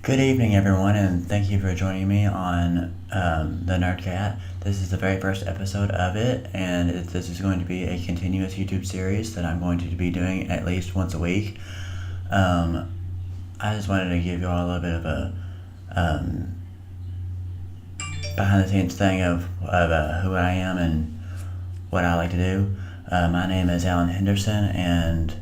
Good evening, everyone, and thank you for joining me on The Nerdcat. This is the very first episode of it, and this is going to be a continuous YouTube series that I'm going to be doing at least once a week. I just wanted to give you all a little bit of a behind-the-scenes thing of who I am and what I like to do. My name is Alan Henderson, and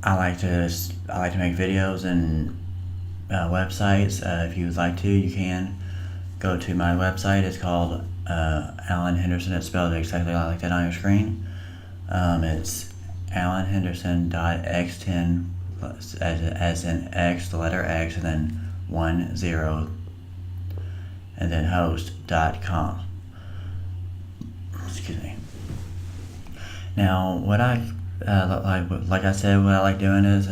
I like to make videos and websites. If you would like to, you can go to my website. It's called Alan Henderson. It's spelled exactly like that on your screen. It's alanhenderson.x10 as in X, the letter X, and then 10, and then host.com. Excuse me. Now, what I like I said, what I like doing is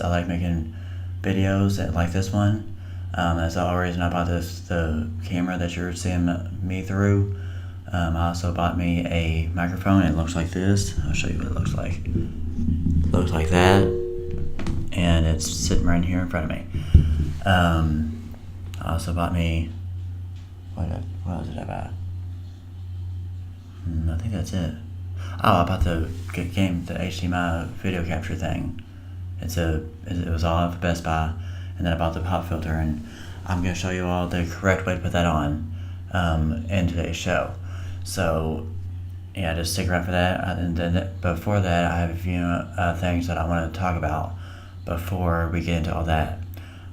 I like making videos like this one. That's the whole reason I bought the camera that you're seeing me through. I also bought me a microphone. It looks like this. I'll show you what it looks like. It looks like that, and it's sitting right here in front of me. I also bought me what else did I buy? I think that's it. Oh, I bought the HDMI video capture thing. It was all at Best Buy, and then I bought the pop filter, and I'm going to show you all the correct way to put that on in today's show. So, yeah, just stick around for that. And then before that, I have a few things that I want to talk about before we get into all that.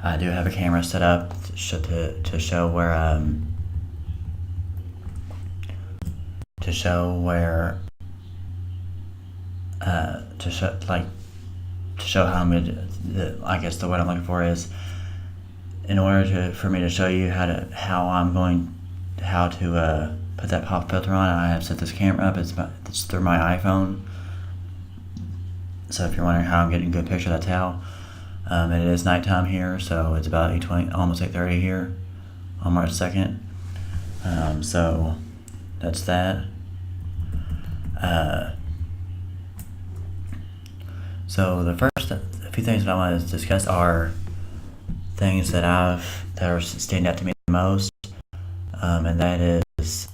I do have a camera set up to show where to show how I'm gonna. I guess what I'm looking for is, in order for me to show you how to put that pop filter on. I have set this camera up. It's through my iPhone. So if you're wondering how I'm getting a good picture, that's how. It is nighttime here, so it's about 8:20, almost 8:30 here on March 2nd. So that's that. So the first few things that I want to discuss are things that are standing out to me the most, and that is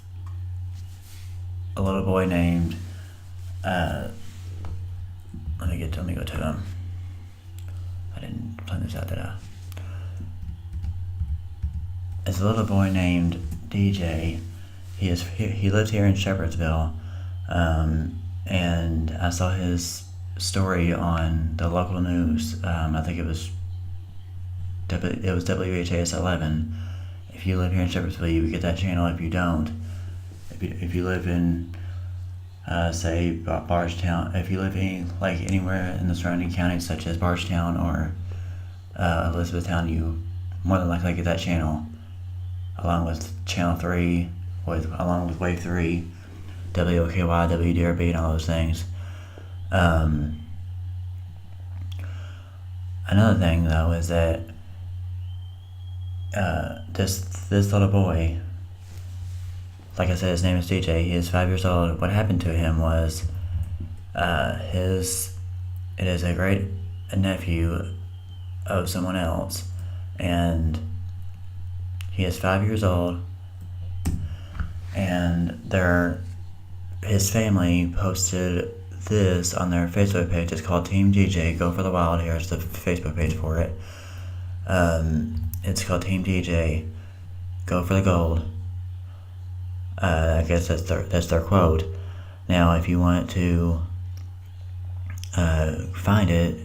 a little boy named. Let me go to him. I didn't plan this out, did I? It's a little boy named DJ. He lives here in Shepherdsville, and I saw his story on the local news. I think it was WHAS 11. If you live here in Shepherdsville, you would get that channel. If you don't, if you live in say Bardstown, if you live anywhere in the surrounding counties such as Bardstown or Elizabethtown, you more than likely get that channel, along with Channel 3, along with Wave 3, WOKY, WDRB, and all those things. Another thing though is that this little boy, like I said, his name is DJ. He is 5 years old. What happened to him was it is a great nephew of someone else, and he is 5 years old, and his family posted this on their Facebook page. It's called Team DJ Go for the Wild. Here's the Facebook page for it. It's called Team DJ Go for the Gold. I guess that's their quote. Now, if you want to find it,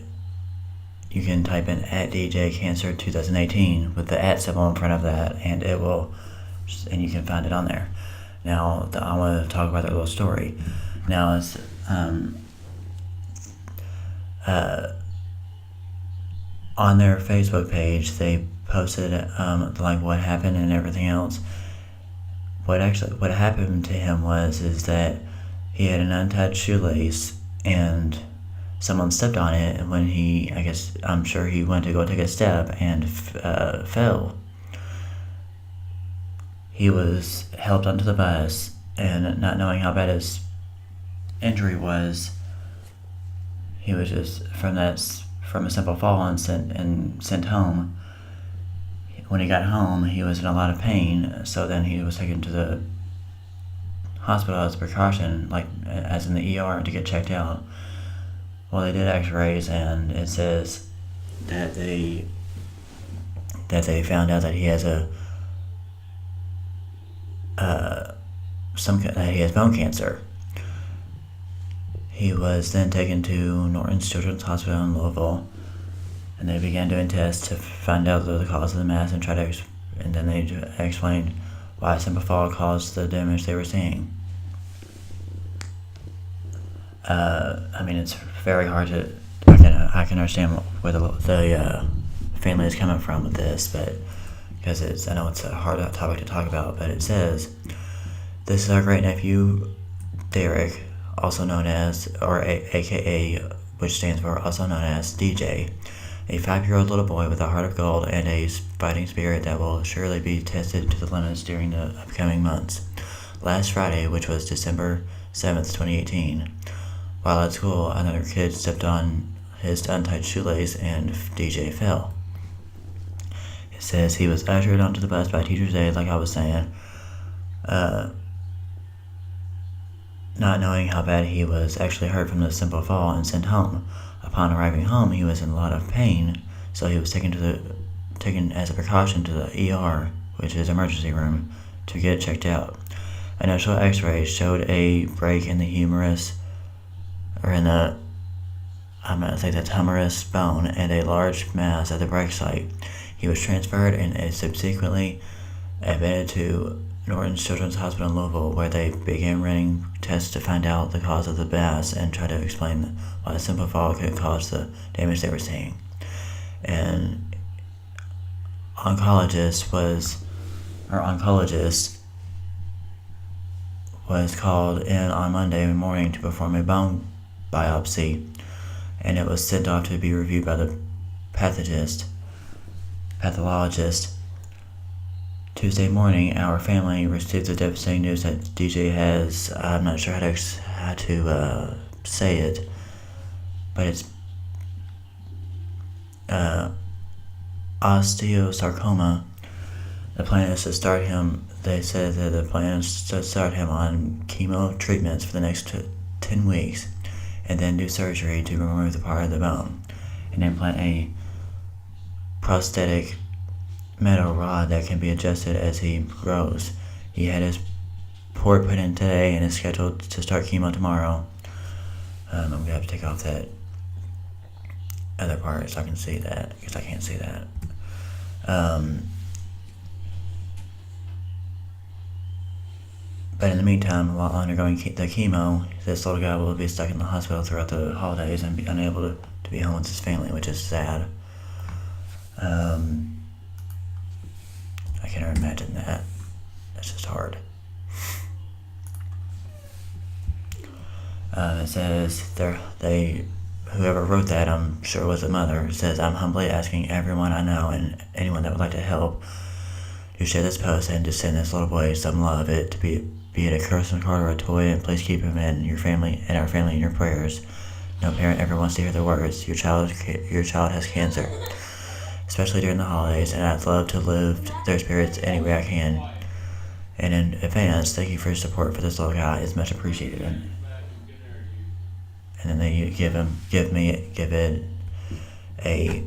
you can type in at DJ Cancer 2018 with the at symbol in front of that, and and you can find it on there. Now, I want to talk about their little story. Now, it's on their Facebook page, they posted like what happened and everything else. What happened to him is that he had an untied shoelace and someone stepped on it, and when I'm sure he went to go take a step and fell. He was helped onto the bus, and not knowing how bad his injury was, he was just from a simple fall and sent home. When he got home, he was in a lot of pain, so then he was taken to the hospital as a precaution, like as in the ER, to get checked out. Well, they did X-rays, and it says that they found out that he has that he has bone cancer. He was then taken to Norton's Children's Hospital in Louisville, and they began doing tests to find out the cause of the mass and then they explained why a simple fall caused the damage they were seeing. It's very hard to. I can understand where the family is coming from with this, but because I know it's a hard topic to talk about. But it says, "This is our great nephew, Derek, also known as, or AKA, which stands for also known as DJ, a 5-year-old little boy with a heart of gold and a fighting spirit that will surely be tested to the limits during the upcoming months. Last Friday, which was December 7th, 2018, while at school, another kid stepped on his untied shoelace and DJ fell. It says he was ushered onto the bus by teacher's aide, like I was saying, not knowing how bad he was actually hurt from the simple fall and sent home. Upon arriving home, he was in a lot of pain, so he was taken as a precaution to the ER, which is emergency room, to get checked out. Initial X-rays showed a break in the humerus bone and a large mass at the break site. He was transferred and is subsequently admitted to Norton's Children's Hospital in Louisville, where they began running tests to find out the cause of the mass and try to explain why a simple fall could cause the damage they were seeing. And oncologist was called in on Monday morning to perform a bone biopsy, and it was sent off to be reviewed by the pathologist. Tuesday morning, our family received the devastating news that DJ has, I'm not sure how to say it, but it's osteosarcoma. The plan is to start him, they said that the plan is to start him on chemo treatments for the next 10 weeks, and then do surgery to remove the part of the bone, and implant a prosthetic metal rod that can be adjusted as he grows. He had his port put in today and is scheduled to start chemo tomorrow. I'm going to have to take off that other part so I can see that, because I can't see that. But in the meantime, while undergoing the chemo, this little guy will be stuck in the hospital throughout the holidays and be unable to be home with his family, which is sad. I can't imagine that. That's just hard. It says whoever wrote that, I'm sure was a mother. It says, "I'm humbly asking everyone I know and anyone that would like to help to share this post and to send this little boy some love. It to be it a Christmas card or a toy, and please keep him and our family in your prayers. No parent ever wants to hear the words, your child has cancer, especially during the holidays, and I'd love to lift their spirits any way I can. And in advance, thank you for your support for this little guy. It's much appreciated." And then they give it a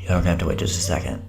You're gonna have to wait just a second.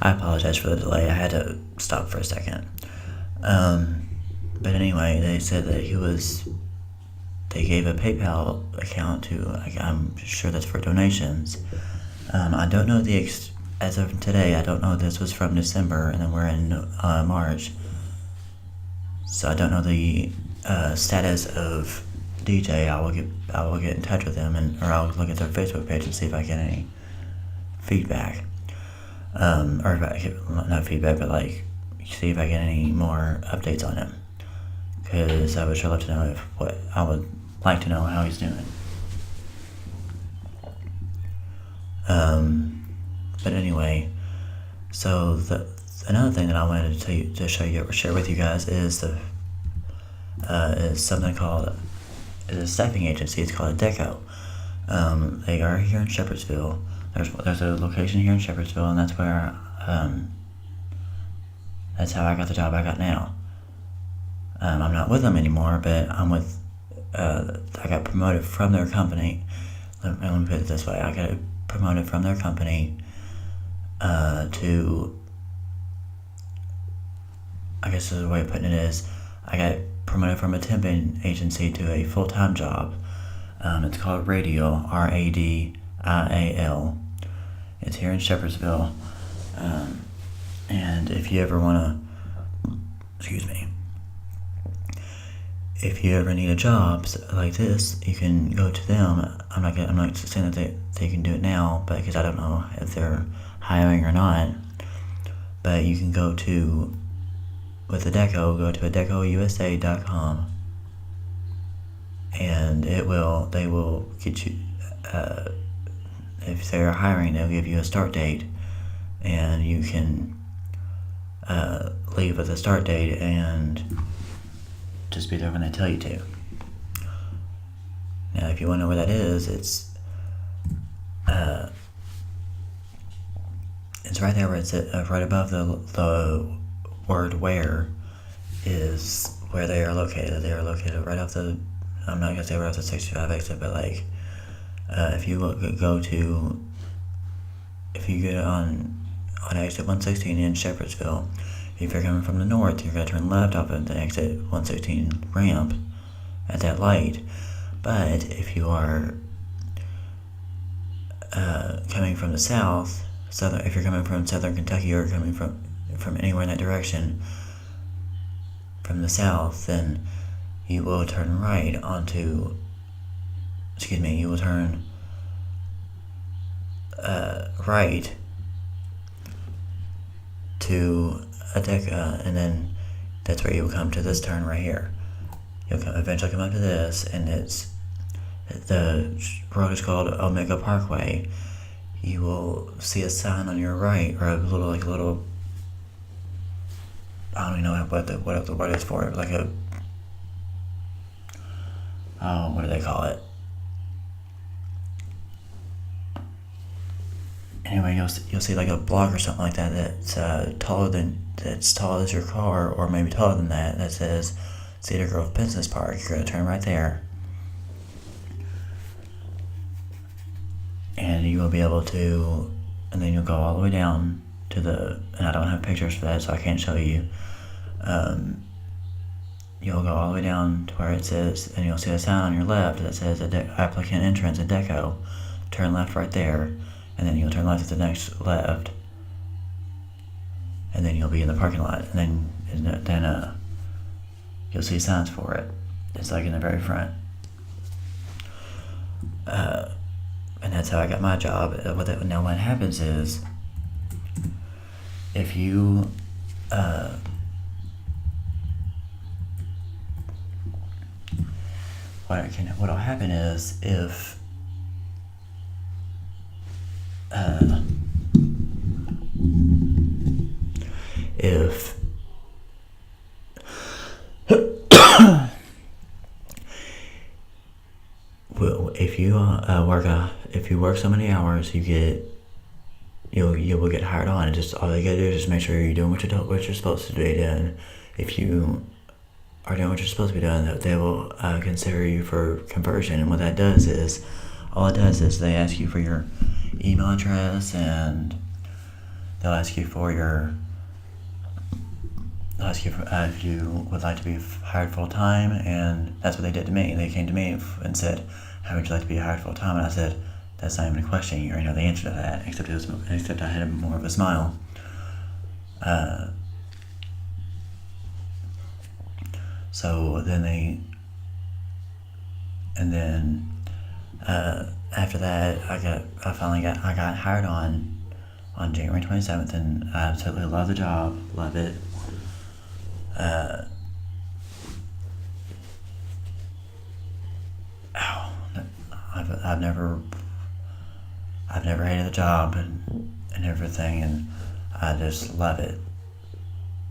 I apologize for the delay. I had to stop for a second. But anyway, they said that they gave a PayPal account to, I'm sure that's for donations. I don't know as of today, I don't know if this was from December and then we're in March. So I don't know the status of DJ. I will get in touch with them or I'll look at their Facebook page and see if I get any feedback. Or not feedback, but like see if I get any more updates on him. Because I would sure love to know I would like to know how he's doing. But anyway, so another thing that I wanted to share with you guys is something called a staffing agency. It's called Adecco. They are here in Shepherdsville. There's a location here in Shepherdsville, and that's where that's how I got the job I got now. I'm not with them anymore, but I'm with. I got promoted from their company. Let me put it this way: I got promoted from their company to. I guess the way of putting it is, I got promoted from a temping agency to a full-time job. It's called Radial, Radial. It's here in Shepherdsville. And if you ever want to, if you ever need a job like this, you can go to them. I'm not saying that they can do it now, but because I don't know if they're hiring or not. But you can go to AdeccoUSA.com, and they will get you. If they're hiring, they'll give you a start date, and you can leave at the start date and just be there when they tell you to. Now, if you want to know where that is, it's right there where it's right above the word "where" is where they are located. They are located right off the. I'm not gonna say right off the 65 exit, but like if you get on exit 116 in Shepherdsville, if you're coming from the north, you're gonna turn left off at the exit 116 ramp at that light. But if you are coming from the south, if you're coming from southern Kentucky or coming from anywhere in that direction from the south, then you will turn right onto. You will turn right to Adecco, and then that's where you will come to this turn right here. You'll eventually come up to this, and the road is called Omega Parkway. You will see a sign on your right, or a little I don't even know what the word is for it, like a what do they call it? Anyway, you'll see like a block or something like that that's tall as your car, or maybe taller than that. That says Cedar Grove Business Park. You're gonna turn right there, and you will be able to, and then you'll go all the way down to and I don't have pictures for that, so I can't show you. You'll go all the way down to where it says, and you'll see a sign on your left that says applicant entrance Adecco. Turn left right there, and then you'll turn left at the next left. and then you'll be in the parking lot, and then you'll see signs for it. It's like in the very front. And that's how I got my job. Now what happens is, if you what'll happen is if well, if you work so many hours, you will get hired on. And just all they gotta do is just make sure you're doing what you're supposed to be doing. If you are doing what you're supposed to be doing, they will consider you for conversion. And what that does is, all it does is they ask you for your email address, and they'll ask you if you would like to be hired full time. And that's what they did to me. They came to me and said, "How would you like to be hired full time?" And I said, "That's not even a question. You already know the answer to that." Except I had more of a smile. So then after that, I got hired on January 27th, and I absolutely love the job, love it. I've never hated the job and everything, and I just love it.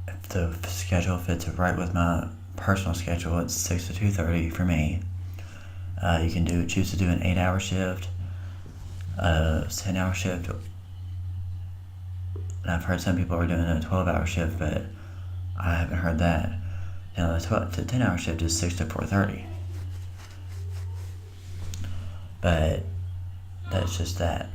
If the schedule fits right with my personal schedule, it's 6 to 2:30 for me. You can choose to do an 8-hour shift, 10-hour shift, and I've heard some people are doing a 12-hour shift, but I haven't heard that. The 10-hour shift is 6 to 4:30, but that's just that.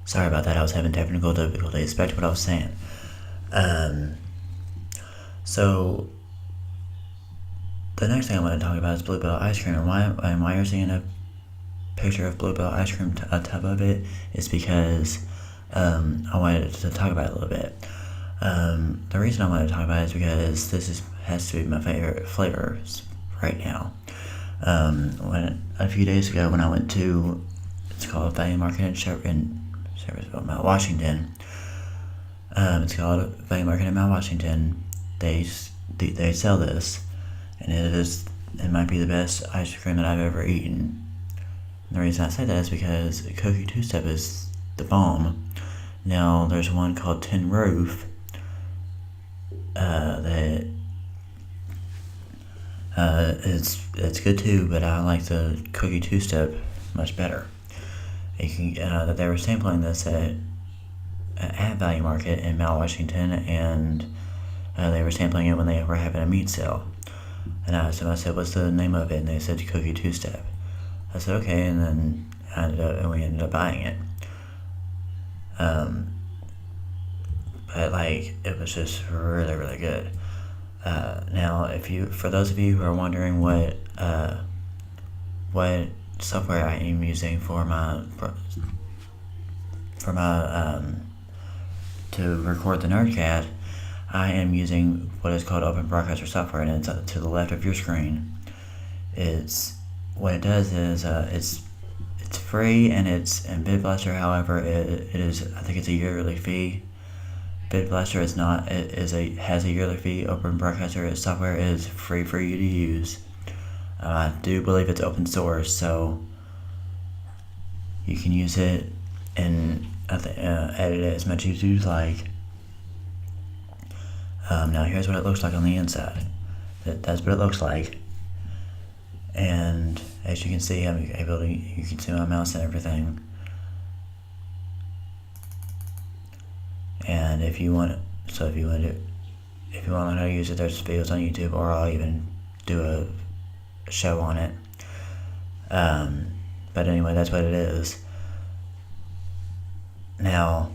Sorry about that. I was having technical difficulties. Back to what I was saying. So the next thing I want to talk about is Bluebell ice cream, and why you're seeing a picture of Bluebell ice cream, a tub of it, is because I wanted to talk about it a little bit. The reason I wanted to talk about it is because has to be my favorite flavors right now. A few days ago when I went to, it's called Value Market in Serviceville, Mount Washington. It's called Value Market in Mount Washington. They sell this, and it might be the best ice cream that I've ever eaten. And the reason I say that is because Cookie Two Step is the bomb. Now there's one called Tin Roof that it's good too, but I like the Cookie Two Step much better. You can that they were sampling this at Value Market in Mount Washington, and they were sampling it when they were having a meat sale. And I asked them, I said, "What's the name of it?" And they said Cookie Two Step. I said, "Okay," and then we ended up buying it. But like it was just really really good. Now, for those of you who are wondering what software I am using for my to record the Nerdcat, I am using what is called Open Broadcaster software, and it's to the left of your screen. What it does is it's free, and BitBlaster. However, it is, I think it's a yearly fee. BitBlaster is not. Has a yearly fee. Open Broadcaster software is free for you to use. I do believe it's open source, so you can use it and edit it as much as you'd like. Now here's what it looks like on the inside. That's what it looks like. And as you can see, you can see my mouse and everything. And if you want to learn how to use it, there's videos on YouTube, or I'll even do a show on it. But anyway, that's what it is. Now,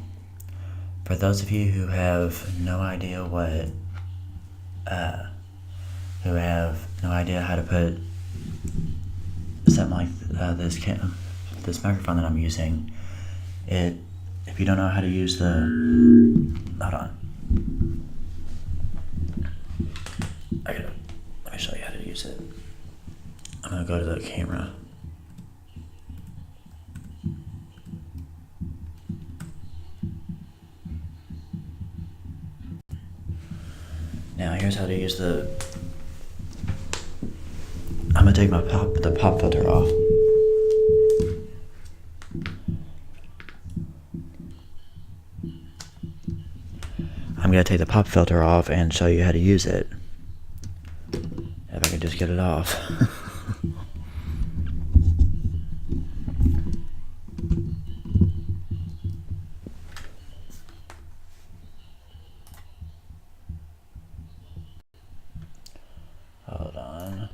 for those of you who have no idea how to put something like this microphone that I'm using, if you don't know how to use hold on, let me show you how to use it. I'm gonna go to the camera. Now here's how to use I'm gonna take the pop filter off. I'm gonna take the pop filter off and show you how to use it. If I can just get it off. Hold on.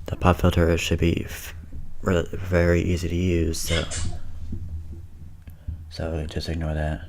The pop filter should be very easy to use, so just ignore that.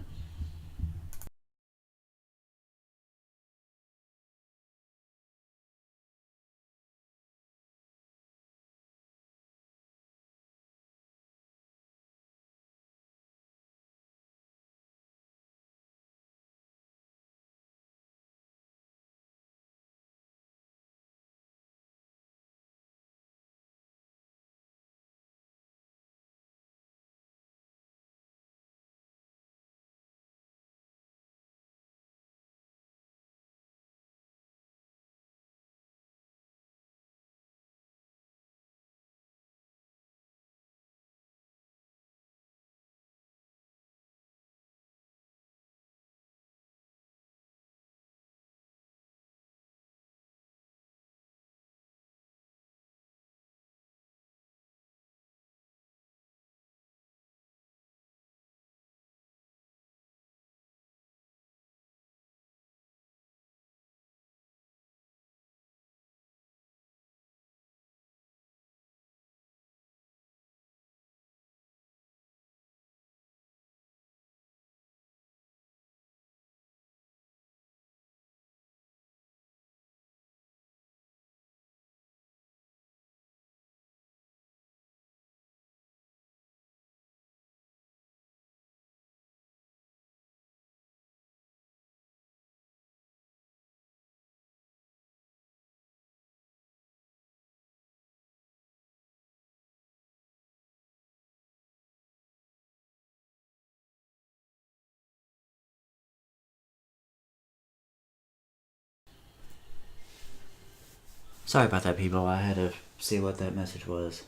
Sorry about that, people. I had to see what that message was.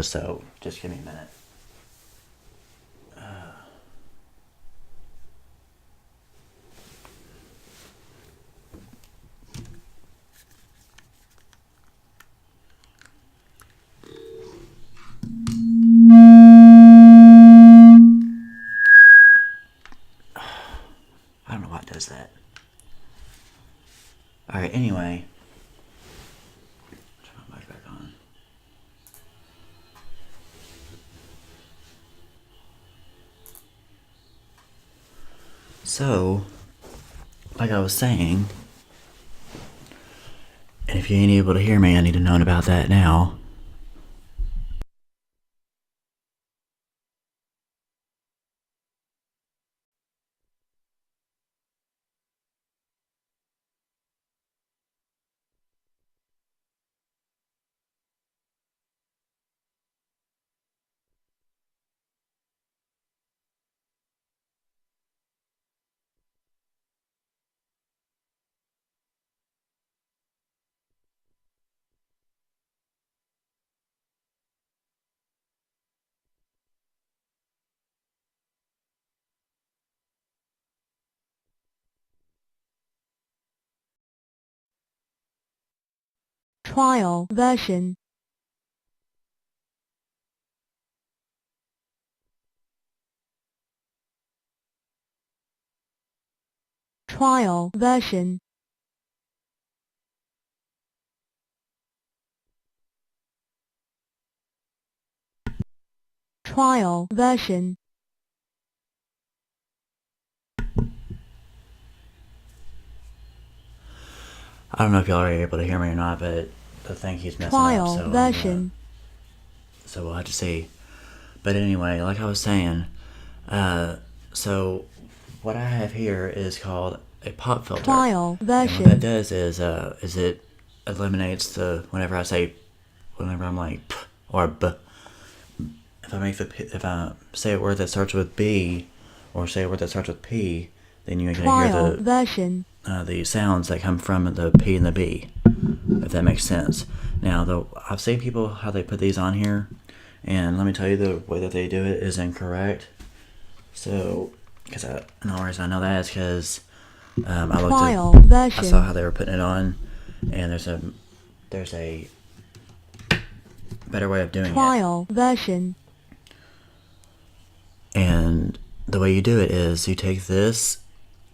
So just give me a minute. I don't know why it does that. Alright, anyway. Turn my mic back on. So, like I was saying, and if you ain't able to hear me, I need to know about that now. Trial version. Trial version. Trial version. I don't know if y'all are able to hear me or not, but the thing keeps messing Trial up, version. so we'll have to see. But anyway, like I was saying, so what I have here is called a pop filter. Trial And what that version. does is it eliminates whenever I'm like p or b. If I say a word that starts with B, or say a word that starts with P, then you're gonna hear Trial version. the sounds that come from the P and the B, if that makes sense. Now, I've seen people how they put these on here, and let me tell you, the way that they do it is incorrect. So, no worries, I know that is because Trial I version. saw how they were putting it on, and there's a better way of doing it. Trial version. And the way you do it is you take this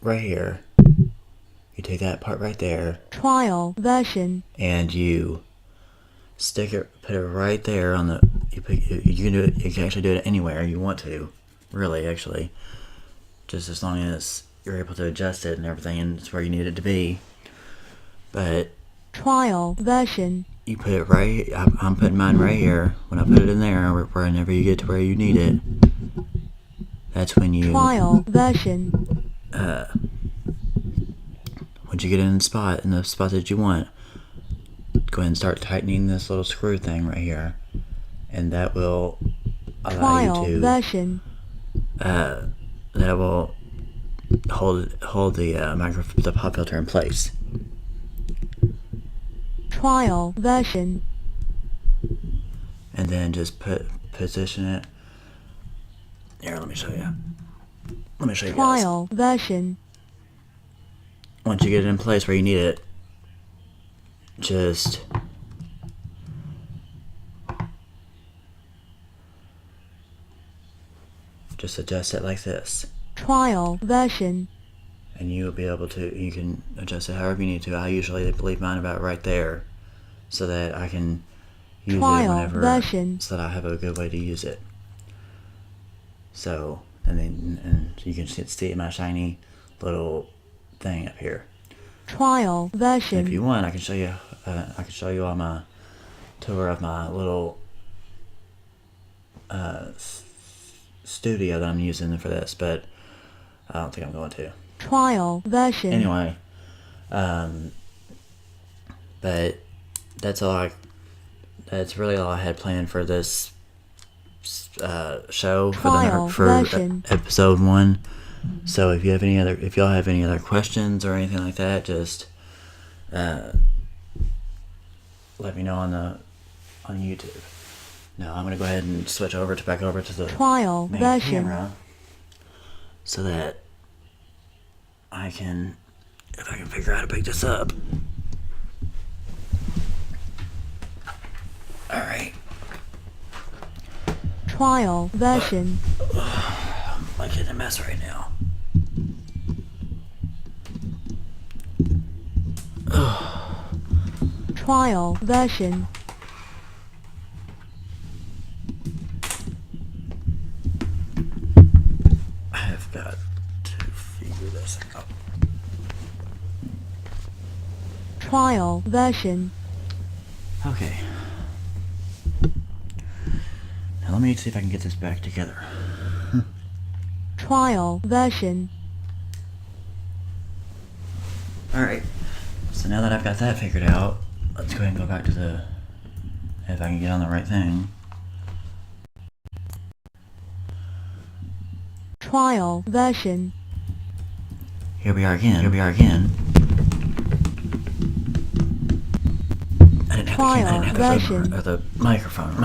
right here, you take that part right there, Trial version. and you put it right there on the. You can do it. You can actually do it anywhere you want to, really, actually, just as long as you're able to adjust it and everything, and it's where you need it to be. But Trial version. you put it right. I'm putting mine right here. When I put it in there, whenever you get to where you need it, that's when you. Trial version. Once you get in the spot that you want, go ahead and start tightening this little screw thing right here, and that will allow Trial you to. version. That will hold the pop filter in place. Trial version. And then just position it. Here, let me show you. Let me show you guys. Trial version. Once you get it in place where you need it, just adjust it like this. Trial version. And you can adjust it however you need to. I usually leave mine about right there, so that I can use Trial it whenever, version. so that I have a good way to use it. So, and you can see my shiny little thing up here. Trial version. And if you want, I can show you. I can show you on my tour of my little studio that I'm using for this, but I don't think I'm going to. Trial version. Anyway, but that's really all I had planned for this show Trial for version. episode 1. So if y'all have any other questions or anything like that, just let me know on YouTube. Now I'm gonna go ahead and switch back over to the Trial main version. camera so that if I can figure out how to pick this up. All right. Trial version. I'm like in a mess right now. Trial version. I have got to figure this out. Trial version. Okay. Now let me see if I can get this back together. Trial version. Alright. So now that I've got that figured out, let's go ahead and go back to if I can get on the right thing. Trial version. Here we are again. I didn't have version. the microphone.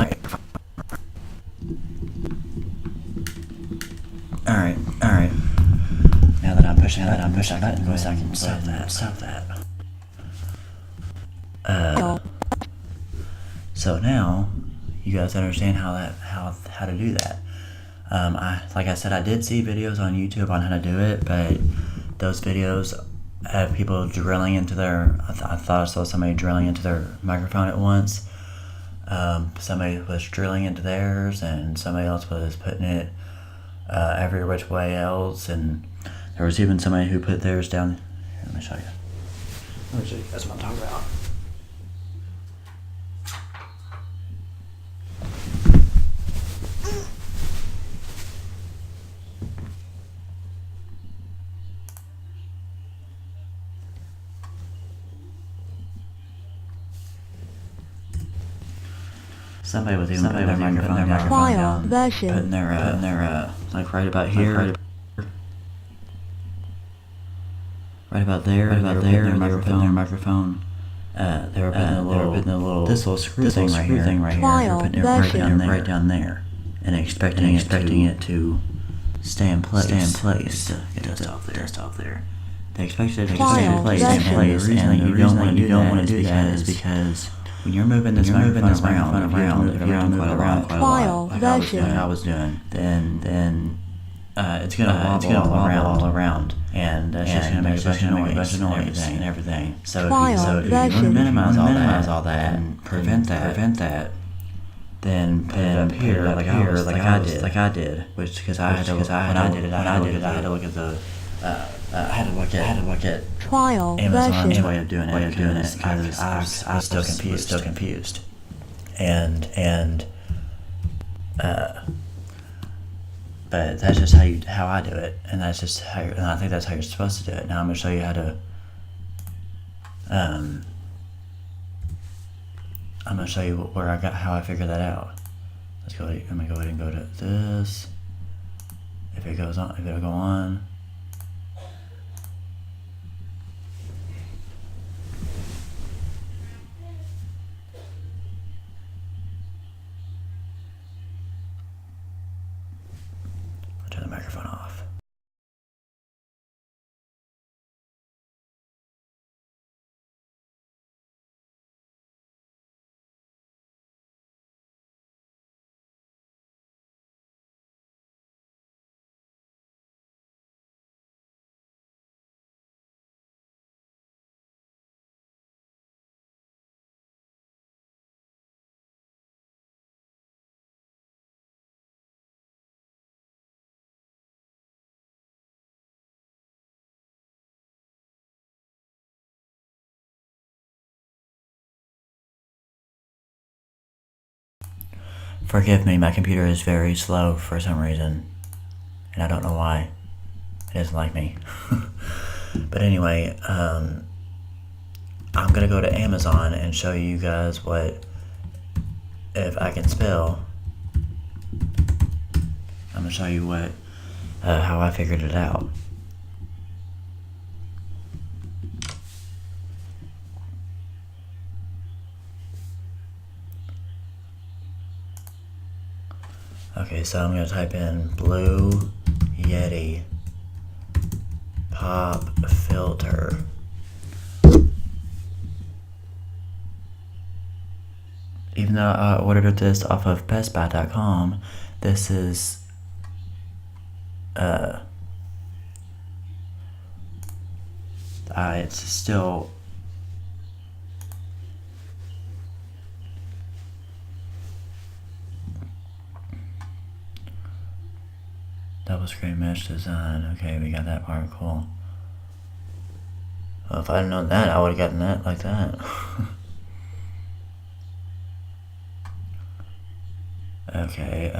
Alright. Now that I'm pushing that button, go ahead and stop that. So now you guys understand how to do that. Like I said, I did see videos on YouTube on how to do it, but those videos have people drilling into their. I thought I saw somebody drilling into their microphone at once. Somebody was drilling into theirs, and somebody else was putting it every which way else, and there was even somebody who put theirs down. Here, let me show you. That's what I'm talking about. Somebody was even putting their microphone Trial down, version. putting their like right about here, right about there, their microphone. They were putting a little this little screw thing right here. Trial They're putting it right down there, and expecting it to stay in place. Just off there. They expected it to stay in place. And the reason you don't want to do that is because when you're moving this microphone around quite a lot, like I was doing, then it's gonna wobble all around, and that's just gonna make a bunch of noise and everything. So if you want to minimize all that and prevent that, then put it up here like I did, which because I had to look at the. I had to look at Trial Amazon's version. way of doing it because I was still confused, and but that's just how I do it, and that's just and I think that's how you're supposed to do it. Now I'm gonna show you how to I'm gonna show you how I figured that out. I'm gonna go ahead and go to this. If it'll go on. Turn the microphone off. Forgive me, my computer is very slow for some reason, and I don't know why. It doesn't like me. But anyway, I'm gonna go to Amazon and show you guys if I can spell. I'm gonna show you how I figured it out. Okay, so I'm gonna type in Blue Yeti pop filter. Even though I ordered this off of bestbuy.com, this is it's still double screen mesh design. Okay, we got that part. Cool. Well, if I'd known that, I would have gotten that like that. Okay,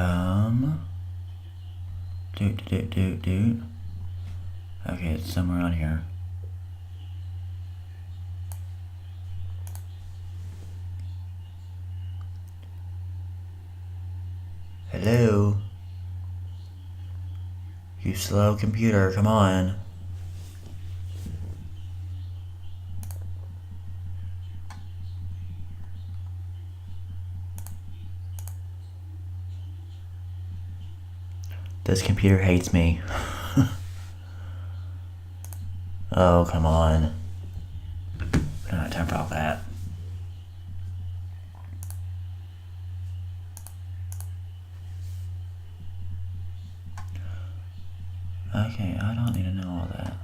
doot. Okay, it's somewhere on here. Hello? You slow computer, come on. This computer hates me. Oh, come on. We don't have time for all that. Okay, I don't need to know all that.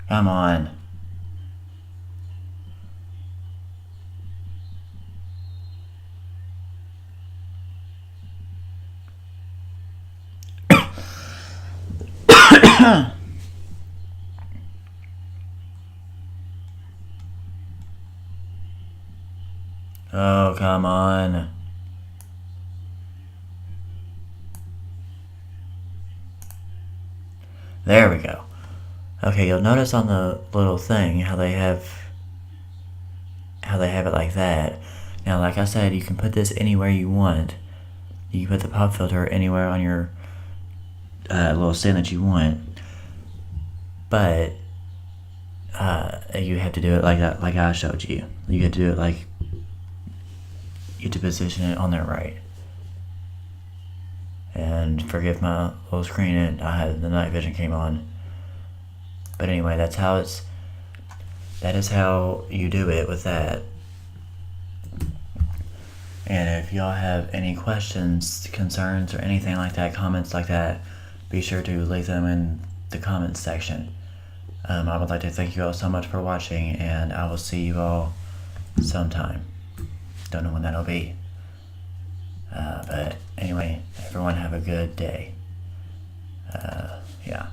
Come on. Oh, come on. There we go. Okay, you'll notice on the little thing how they have it like that. Now, like I said, you can put this anywhere you want. You can put the pop filter anywhere on your little stand that you want. But you have to do it like that, like I showed you. You have to do it like you have to position it on there right. And forgive my little screen, and the night vision came on. But anyway, that is how you do it with that. And if y'all have any questions, concerns, or anything like that, comments like that, be sure to leave them in the comments section. I would like to thank you all so much for watching, and I will see you all sometime. Don't know when that'll be. But anyway, everyone have a good day. Yeah.